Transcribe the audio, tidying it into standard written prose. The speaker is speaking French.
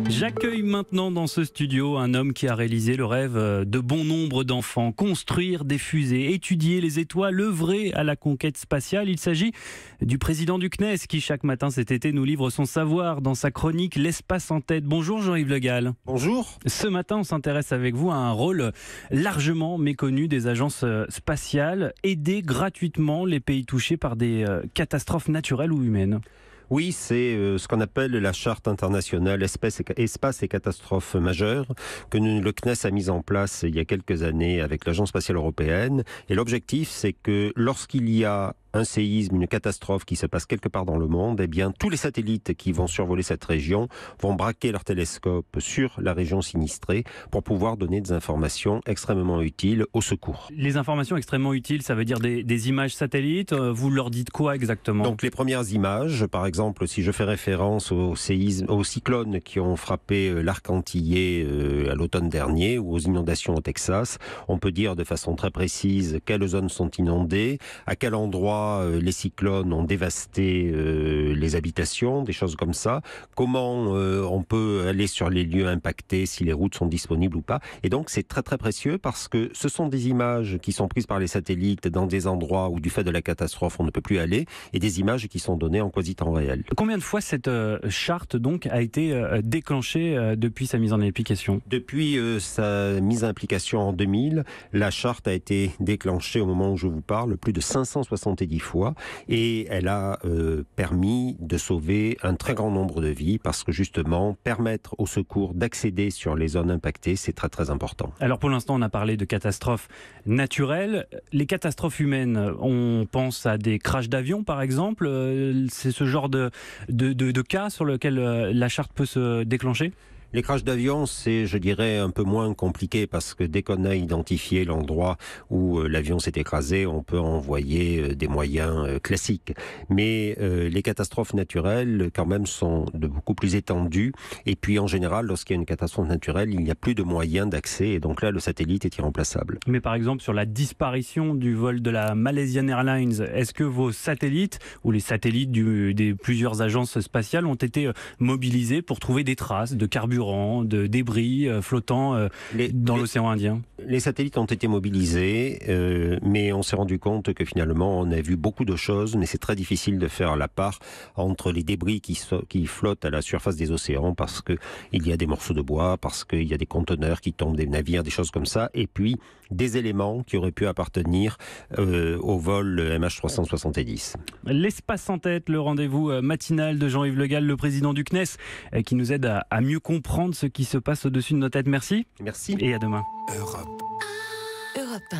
J'accueille maintenant dans ce studio un homme qui a réalisé le rêve de bon nombre d'enfants. Construire des fusées, étudier les étoiles, œuvrer à la conquête spatiale. Il s'agit du président du CNES qui chaque matin cet été nous livre son savoir dans sa chronique L'espace en tête. Bonjour Jean-Yves Le Gall. Bonjour. Ce matin on s'intéresse avec vous à un rôle largement méconnu des agences spatiales. Aider gratuitement les pays touchés par des catastrophes naturelles ou humaines. Oui, c'est ce qu'on appelle la charte internationale espace et catastrophes majeures que le CNES a mise en place il y a quelques années avec l'Agence spatiale européenne. Et l'objectif, c'est que lorsqu'il y a un séisme, une catastrophe qui se passe quelque part dans le monde, eh bien, tous les satellites qui vont survoler cette région vont braquer leur télescope sur la région sinistrée pour pouvoir donner des informations extrêmement utiles au secours. Les informations extrêmement utiles, ça veut dire des images satellites. Vous leur dites quoi exactement ? Donc les premières images, par exemple, si je fais référence aux cyclones qui ont frappé l'arc antillais à l'automne dernier ou aux inondations au Texas, on peut dire de façon très précise quelles zones sont inondées, à quel endroit les cyclones ont dévasté les habitations, des choses comme ça. Comment on peut aller sur les lieux impactés, si les routes sont disponibles ou pas. Et donc c'est très très précieux parce que ce sont des images qui sont prises par les satellites dans des endroits où du fait de la catastrophe on ne peut plus aller et des images qui sont données en quasi temps réel. Combien de fois cette charte donc a été déclenchée depuis sa mise en application ? Depuis sa mise en application en 2000, la charte a été déclenchée au moment où je vous parle plus de 570 fois et elle a permis de sauver un très grand nombre de vies parce que justement permettre aux secours d'accéder sur les zones impactées, c'est très très important. Alors pour l'instant on a parlé de catastrophes naturelles. Les catastrophes humaines, on pense à des crashs d'avions par exemple. C'est ce genre de cas sur lequel la charte peut se déclencher ? Les crashs d'avion, c'est, je dirais, un peu moins compliqué parce que dès qu'on a identifié l'endroit où l'avion s'est écrasé, on peut envoyer des moyens classiques. Mais les catastrophes naturelles, quand même, sont de beaucoup plus étendues. Et puis, en général, lorsqu'il y a une catastrophe naturelle, il n'y a plus de moyens d'accès. Et donc là, le satellite est irremplaçable. Mais par exemple, sur la disparition du vol de la Malaysian Airlines, est-ce que vos satellites ou les satellites des plusieurs agences spatiales ont été mobilisés pour trouver des traces de carburant, de débris flottant dans l'océan Indien? Les satellites ont été mobilisés, mais on s'est rendu compte que finalement on a vu beaucoup de choses, mais c'est très difficile de faire la part entre les débris qui flottent à la surface des océans parce qu'il y a des morceaux de bois, parce qu'il y a des conteneurs qui tombent des navires, des choses comme ça, et puis des éléments qui auraient pu appartenir au vol MH370. L'espace en tête, le rendez-vous matinal de Jean-Yves Le Gall, le président du CNES, qui nous aide à mieux comprendre ce qui se passe au-dessus de nos têtes. Merci. Merci. Et à demain. Europe 1.